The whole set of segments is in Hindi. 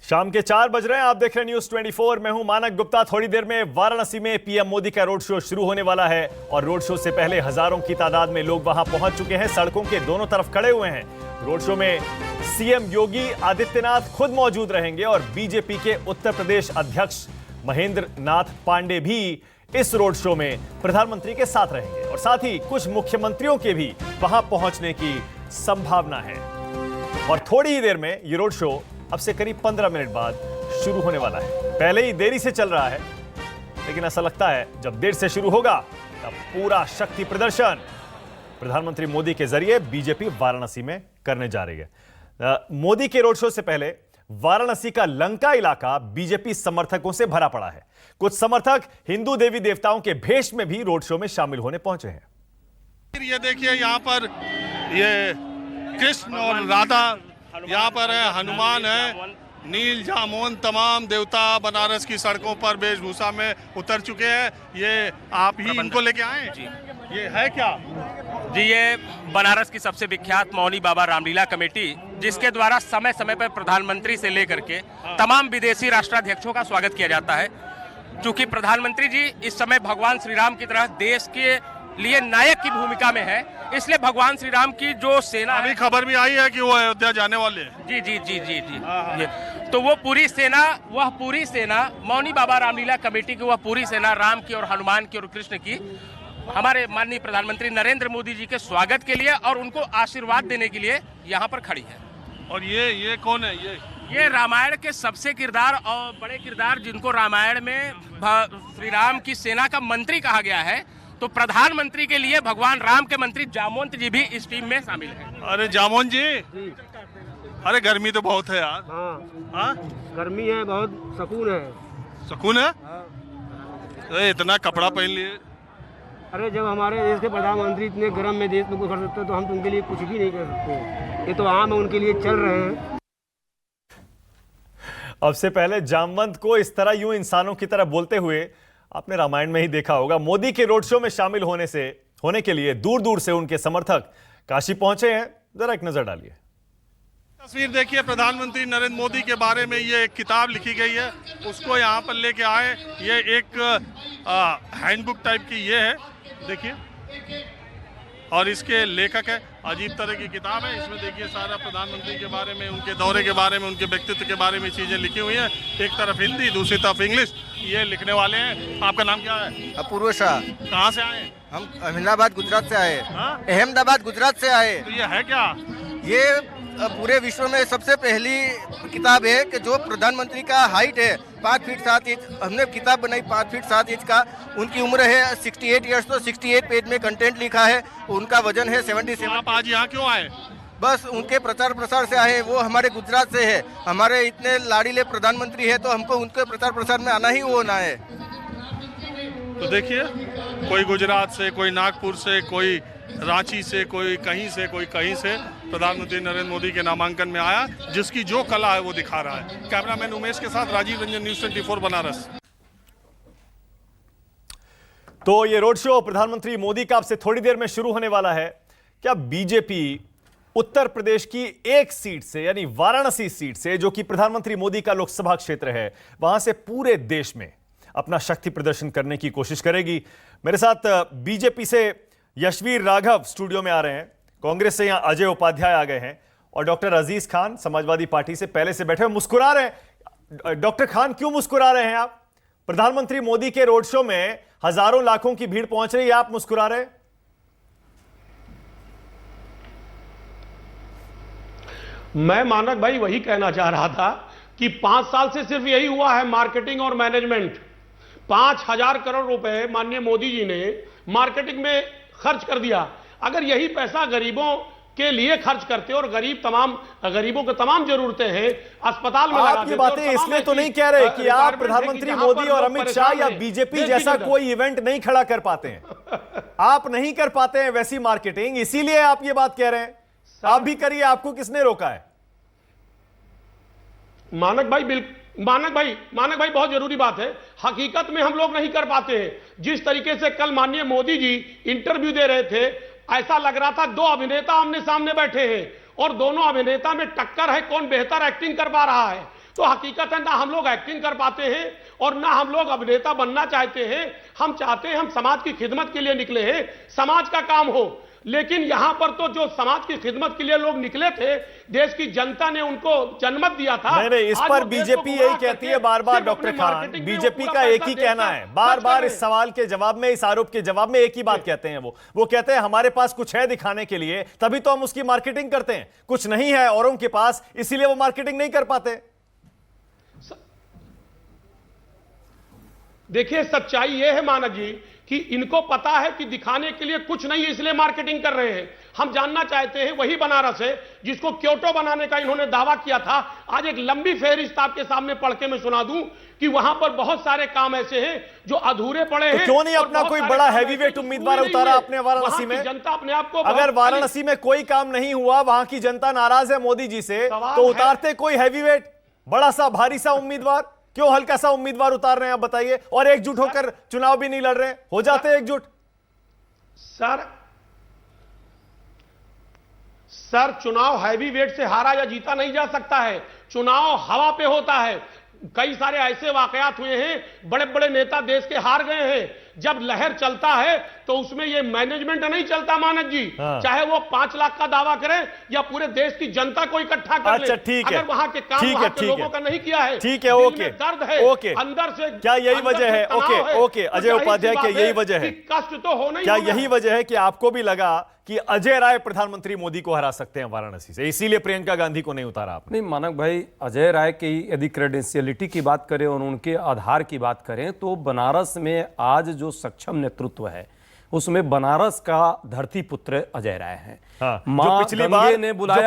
शाम के 4 बज रहे हैं। आप देख रहे हैं न्यूज 24। मैं हूं मानक गुप्ता। थोड़ी देर में वाराणसी में पीएम मोदी का रोड शो शुरू होने वाला है और रोड शो से पहले हजारों की तादाद में लोग वहां पहुंच चुके हैं, सड़कों के दोनों तरफ खड़े हुए हैं। रोड शो में सीएम योगी आदित्यनाथ खुद मौजूद रहेंगे और बीजेपी के उत्तर प्रदेश अध्यक्ष महेंद्र नाथ पांडे भी इस रोड शो में प्रधानमंत्री के साथ रहेंगे और साथ ही कुछ मुख्यमंत्रियों के भी वहां पहुंचने की संभावना है। और थोड़ी ही देर में ये रोड शो अब से करीब 15 मिनट बाद शुरू होने वाला है। पहले ही देरी से चल रहा है, लेकिन ऐसा लगता है जब देर से शुरू होगा तब पूरा शक्ति प्रदर्शन प्रधानमंत्री मोदी के जरिए बीजेपी वाराणसी में करने जा रही है। मोदी के रोड शो से पहले वाराणसी का लंका इलाका बीजेपी समर्थकों से भरा पड़ा है। कुछ समर्थक हिंदू देवी देवताओं के भेष में भी रोड शो में शामिल होने पहुंचे हैं। ये देखिए, यहाँ पर ये कृष्ण और राधा, यहाँ पर है हनुमान है, नील जामुन, तमाम देवता बनारस की सड़कों पर वेशभूषा में उतर चुके हैं। ये आप ही इनको लेके आए जी? ये है क्या जी? ये बनारस की सबसे विख्यात मौनी बाबा रामलीला कमेटी, जिसके द्वारा समय समय पर प्रधानमंत्री से लेकर के तमाम विदेशी राष्ट्राध्यक्षों का स्वागत किया जाता है। क्योंकि प्रधानमंत्री जी इस समय भगवान श्री राम की तरह देश के लिए नायक की भूमिका में है, इसलिए भगवान श्री राम की जो सेना, अभी खबर भी आई है कि वो अयोध्या जाने वाले हैं। जी जी जी जी जी। तो वो पूरी सेना मौनी बाबा रामलीला कमेटी की, वह पूरी सेना राम की और हनुमान की और कृष्ण की हमारे माननीय प्रधानमंत्री नरेंद्र मोदी जी के स्वागत के लिए और उनको आशीर्वाद देने के लिए यहाँ पर खड़ी है। और ये कौन है? ये रामायण के सबसे किरदार और बड़े किरदार, जिनको रामायण में श्री राम की सेना का मंत्री कहा गया है, तो प्रधानमंत्री के लिए भगवान राम के मंत्री जामवंत जी भी इस टीम में शामिल हैं। अरे जामवंत जी, अरे गर्मी तो बहुत है यार। हाँ, गर्मी है, बहुत सुकून है। सुकून है? अरे इतना कपड़ा पहन लिए। अरे जब हमारे देश के प्रधानमंत्री इतने गर्म में देश में कर सकते हैं, तो हम तो उनके लिए कुछ भी नहीं कर सकते। ये तो आम है, उनके लिए चल रहे हैं। अब से पहले जामवंत को इस तरह यूं इंसानों की तरह बोलते हुए आपने रामायण में ही देखा होगा। मोदी के रोड शो में शामिल होने के लिए दूर दूर से उनके समर्थक काशी पहुंचे हैं। जरा एक नजर डालिए। तस्वीर देखिए, प्रधानमंत्री नरेंद्र मोदी के बारे में ये एक किताब लिखी गई है, उसको यहाँ पर लेके आए। ये एक हैंडबुक टाइप की ये है, देखिए, और इसके लेखक है। अजीब तरह की किताब है। इसमें देखिए सारा प्रधानमंत्री के बारे में, उनके दौरे के बारे में, उनके व्यक्तित्व के बारे में चीजें लिखी हुई हैं। एक तरफ हिंदी, दूसरी तरफ इंग्लिश। ये लिखने वाले हैं। आपका नाम क्या है? अपूर्व शाह। कहाँ से आए? हम अहमदाबाद गुजरात से आए। हाँ? अहमदाबाद गुजरात से आए। तो ये है क्या? ये पूरे विश्व में सबसे पहली किताब है कि जो प्रधानमंत्री का हाइट है 5 फीट 7 इंच। हमने किताब बनाई 5 फीट 7 इंच का। उनकी उम्र है 68 ईयर्स, तो 68 पेज में कंटेंट लिखा है। उनका वजन है 77। आप आज यहाँ क्यों आए? बस उनके प्रचार प्रसार से आए। वो हमारे गुजरात से है, हमारे इतने लाडीले प्रधानमंत्री है, तो हमको उनके प्रचार प्रसार में आना ही होना है। तो देखिए, कोई गुजरात से, कोई नागपुर से, कोई रांची से, कोई कहीं से, कोई कहीं से प्रधानमंत्री नरेंद्र मोदी के नामांकन में आया। जिसकी जो कला है वो दिखा रहा है। कैमरामैन उमेश के साथ राजीव रंजन, न्यूज 24 बनारस। तो ये रोड शो प्रधानमंत्री मोदी का अब से थोड़ी देर में शुरू होने वाला है। क्या बीजेपी उत्तर प्रदेश की एक सीट से, यानी वाराणसी सीट से, जो कि प्रधानमंत्री मोदी का लोकसभा क्षेत्र है, वहां से पूरे देश में अपना शक्ति प्रदर्शन करने की कोशिश करेगी? मेरे साथ बीजेपी से यशवीर राघव स्टूडियो में आ रहे हैं, कांग्रेस से यहां अजय उपाध्याय आ गए हैं और डॉक्टर अजीज खान समाजवादी पार्टी से पहले से बैठे हुए मुस्कुरा रहे हैं। डॉक्टर खान, क्यों मुस्कुरा रहे हैं आप? प्रधानमंत्री मोदी के रोड शो में हजारों लाखों की भीड़ पहुंच रही है, आप मुस्कुरा रहे हैं? मैं मानक भाई वही कहना चाह रहा था कि 5 साल से सिर्फ यही हुआ है, मार्केटिंग और मैनेजमेंट। 5,000 करोड़ रुपए माननीय मोदी जी ने मार्केटिंग में खर्च कर दिया। अगर यही पैसा गरीबों के लिए खर्च करते और गरीबों को तमाम जरूरतें हैं अस्पताल में आप ये बातें इसलिए तो नहीं कह रहे कि आप प्रधानमंत्री मोदी और अमित शाह या बीजेपी जैसा कोई इवेंट नहीं खड़ा कर पाते हैं। आप नहीं कर पाते हैं वैसी मार्केटिंग, इसीलिए आप ये बात कह रहे हैं। आप भी करिए, आपको किसने रोका है? मानक भाई बहुत जरूरी बात है। हकीकत में हम लोग नहीं कर पाते हैं। जिस तरीके से कल माननीय मोदी जी इंटरव्यू दे रहे थे, ऐसा लग रहा था 2 अभिनेता आमने सामने बैठे हैं और दोनों अभिनेता में टक्कर है, कौन बेहतर एक्टिंग कर पा रहा है। तो हकीकत है ना हम लोग एक्टिंग कर पाते हैं और ना हम लोग अभिनेता बनना चाहते हैं। हम चाहते हैं हम समाज की खिदमत के लिए निकले हैं, समाज का काम हो। लेकिन यहां पर तो जो समाज की खिदमत के लिए लोग निकले थे, देश की जनता ने उनको जनमत दिया था। नहीं, इस आज पर वो देश को बीजेपी गुमराह यही कहती है करके बार बार सिर्फ डॉक्टर अपनी खान, मार्केटिंग में बीजेपी वो का पूरा एक ही पैसा कहना देता है, बार बार खर्च इस सवाल के जवाब में, इस आरोप के जवाब में एक ही बात कहते हैं। वो कहते हैं हमारे पास कुछ है दिखाने के लिए, तभी तो हम उसकी मार्केटिंग करते हैं। कुछ नहीं है औरों के पास, इसीलिए वो मार्केटिंग नहीं कर पाते। देखिए सच्चाई यह है मानक जी कि इनको पता है कि दिखाने के लिए कुछ नहीं है, इसलिए मार्केटिंग कर रहे हैं। हम जानना चाहते हैं वही बनारस है जिसको क्योटो बनाने का इन्होंने दावा किया था। आज एक लंबी फहरिस्त आपके सामने पढ़ के मैं सुना दूं कि वहां पर बहुत सारे काम ऐसे हैं जो अधूरे पड़े हैं। क्यों नहीं और अपना बहुत कोई सारे बड़ा काम हैवीवेट ऐसे जो उम्मीदवार पूरे उतारा नहीं है। अपने वाराणसी वहां की में? जनता अपने आप को अगर वाराणसी में कोई काम नहीं हुआ, वहां की जनता नाराज है मोदी जी से, सवाल तो है- उतारते कोई हैवीवेट, बड़ा सा भारी सा उम्मीदवार? क्यों हल्का सा उम्मीदवार उतार रहे हैं आप बताइए? और एकजुट होकर चुनाव भी नहीं लड़ रहे हैं? हो जाते हैं एकजुट। सर चुनाव हैवी वेट से हारा या जीता नहीं जा सकता है। चुनाव हवा पे होता है। कई सारे ऐसे वाकयात हुए हैं, बड़े बड़े नेता देश के हार गए हैं। जब लहर चलता है तो उसमें ये मैनेजमेंट नहीं चलता मानक जी। हाँ। चाहे वो 5 लाख का दावा करे या पूरे देश की जनता को इकट्ठा कर ले। अच्छा, ठीक है। अगर वहां के काम ठीक है, वहां के ठीक लोगों है। का नहीं किया है, ठीक है, दिल ओके। में दर्द है, ओके। अंदर से क्या यही अंदर वजह से है? तनाव ओके, है, ओके, तो अजय जाहिर सी उपाध्याय, बात क्या यही वजह है? कि कष्ट तो होना ही क्या होना यही है। वजह है कि आपको भी लगा कि अजय राय प्रधानमंत्री मोदी को हरा सकते हैं वाराणसी से, इसीलिए प्रियंका गांधी को नहीं उतारा आपने? नहीं मानक भाई, अजय राय की यदि क्रेडेंशियलिटी की बात करें और उनके आधार की बात करें तो बनारस में आज जो सक्षम नेतृत्व है उसमें बनारस का धरती पुत्र अजय राय है। हाँ, मां जो पिछली बार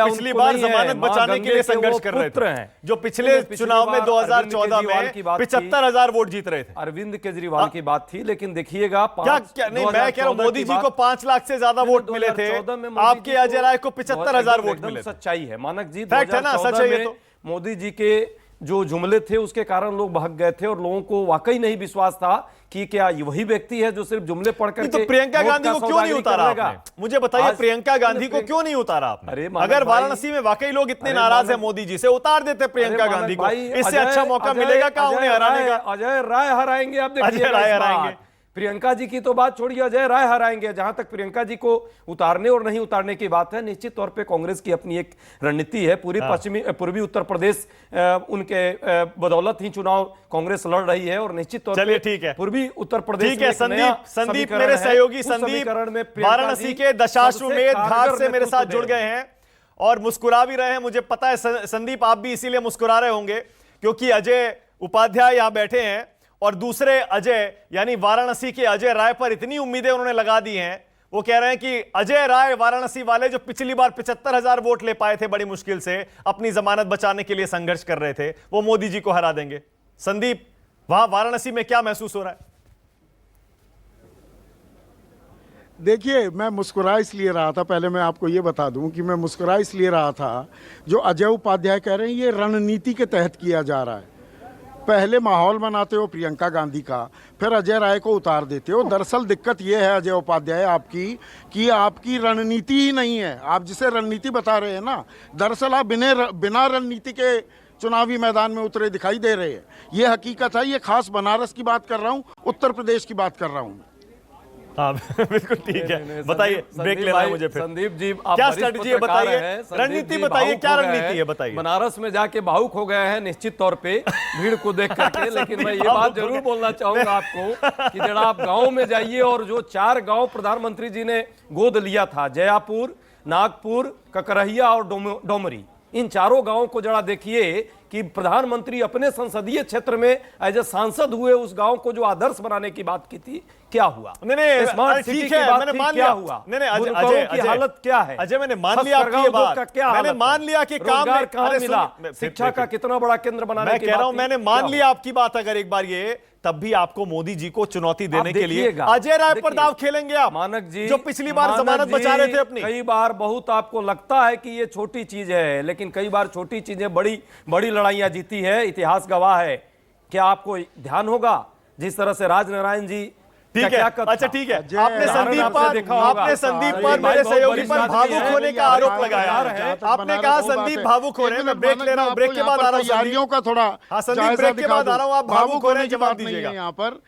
पिछली बार जमानत बचाने के लिए संघर्ष कर रहे थे, जो पिछले चुनाव में 2014 में 75,000 वोट जीत रहे थे। अरविंद केजरीवाल की बात थी, लेकिन देखिएगा क्या नहीं, मैं कह रहा हूं मोदी जी को 5 लाख से ज्यादा वोट मिले थे, आपके अजय राय को 75,000 वोट मिले थे। सच्चाई है मानक जी, फैक्ट है ना, सच है ये तो। मोदी जी के जो जुमले थे उसके कारण लोग भाग गए थे और लोगों को वाकई नहीं विश्वास था कि क्या वही व्यक्ति है जो सिर्फ जुमले पढ़कर तो प्रियंका गांधी को क्यों नहीं उतारा आपने? मुझे बताइए, प्रियंका गांधी को क्यों नहीं उतारा आपने? अगर वाराणसी में वाकई लोग इतने नाराज हैं मोदी जी से, उतार देते प्रियंका गांधी को। इससे अच्छा मौका मिलेगा क्या उन्हें हराने का? अजय राय हराएंगे। आप देखिए, अजय राय हराएंगे। प्रियंका जी की तो बात छोड़िए, अजय राय हराएंगे। जहां तक प्रियंका जी को उतारने और नहीं उतारने की बात है, निश्चित तौर पे कांग्रेस की अपनी एक रणनीति है। पूरी पूर्वी उत्तर प्रदेश उनके बदौलत ही चुनाव कांग्रेस लड़ रही है और निश्चित तौर चलिए, पे ठीक है, पूर्वी उत्तर प्रदेश ठीक है। संदीप मेरे सहयोगी संदीप वाराणसी के दशाश्वमेध घाट से मेरे साथ जुड़ गए हैं और मुस्कुरा भी रहे हैं। मुझे पता है संदीप आप भी इसीलिए मुस्कुरा रहे होंगे क्योंकि अजय उपाध्याय यहां बैठे हैं और दूसरे अजय यानी वाराणसी के अजय राय पर इतनी उम्मीदें उन्होंने लगा दी हैं। वो कह रहे हैं कि अजय राय वाराणसी वाले जो पिछली बार 75,000 वोट ले पाए थे बड़ी मुश्किल से, अपनी जमानत बचाने के लिए संघर्ष कर रहे थे, वो मोदी जी को हरा देंगे। संदीप, वहां वाराणसी में क्या महसूस हो रहा है? देखिए, मैं मुस्कुरा इसलिए रहा था, पहले मैं आपको ये बता दूं कि मैं मुस्कुरा इसलिए रहा था, जो अजय उपाध्याय कह रहे हैं ये रणनीति के तहत किया जा रहा है। पहले माहौल बनाते हो प्रियंका गांधी का, फिर अजय राय को उतार देते हो। दरअसल दिक्कत यह है अजय उपाध्याय आपकी कि आपकी रणनीति ही नहीं है। आप जिसे रणनीति बता रहे हैं ना, दरअसल आप बिना रणनीति के चुनावी मैदान में उतरे दिखाई दे रहे हैं। ये हकीकत है। ये खास बनारस की बात कर रहा हूँ, उत्तर प्रदेश की बात कर रहा हूँ। हाँ बिल्कुल ठीक है, बताइए, ब्रेक लेना है मुझे फिर। संदीप जी, क्या स्ट्रेटजी है बताइए, रणनीति बताइए, क्या रणनीति है बताइए। बनारस में जाके भावुक हो गए हैं निश्चित तौर पे भीड़ को देख करके, लेकिन मैं ये बात जरूर बोलना चाहूंगा आपको कि जरा आप गांव में जाइए और जो 4 गांव प्रधानमंत्री जी ने गोद लिया था, जयापुर, नागपुर, ककरहिया और डोमरी, इन चारों गांवों को जरा देखिए कि प्रधानमंत्री अपने संसदीय क्षेत्र में एज ए सांसद हुए उस गांव को जो आदर्श बनाने की बात की थी, क्या हुआ? नहीं, स्मार्ट सिटी ठीक की है, बात मैंने थी, मान क्या लिया। हुआ? नहीं, बुनकरों की हालत क्या है? अजय मैंने मान लिया आपकी ये बात, मैंने मान लिया कि काम रोजगार कहां अरे मिला, सुन, शिक्षा का कितना बड़ा केंद्र बनाने मैं की कह रहा हूं, बात मैंने थी, मान क्या लिया आपकी बात। अगर एक बार ये तब भी आपको मोदी जी को चुनौती देने के लिए देखिएगा, अजय राय पर देखिए, दाव खेलेंगे आप, मानक जी, जो पिछली बार जमानत बचा रहे थे अपनी। कई बार बहुत आपको लगता है कि ये छोटी चीज है, लेकिन कई बार छोटी चीजें बड़ी बड़ी लड़ाइयां जीती है, इतिहास गवाह है। क्या आपको ध्यान होगा जिस तरह से राजनारायण जी ठीक है, क्या कद अच्छा था? ठीक है। अजय, आपने उदाहरण संदीप आपने पर देखा होगा। आपने संदीप अरे पर भाई, मेरे बहुत सहयोगी बड़ी पर बात भावुक है। होने का आरोप लगाया है। आपने कहा संदीप भावुक हो रहे हैं, मैं ब्रेक ले रहा हूं, ब्रेक के बाद आ रहा हूं। तैयारियों का थोड़ा हाँ, संदीप, जायजा ब्रेक के दिखा बाद दूं। आ रहा हूं, आप भावुक हो रहे हैं, होने की जवाब बात नहीं दीजिएगा। है यहाँ पर।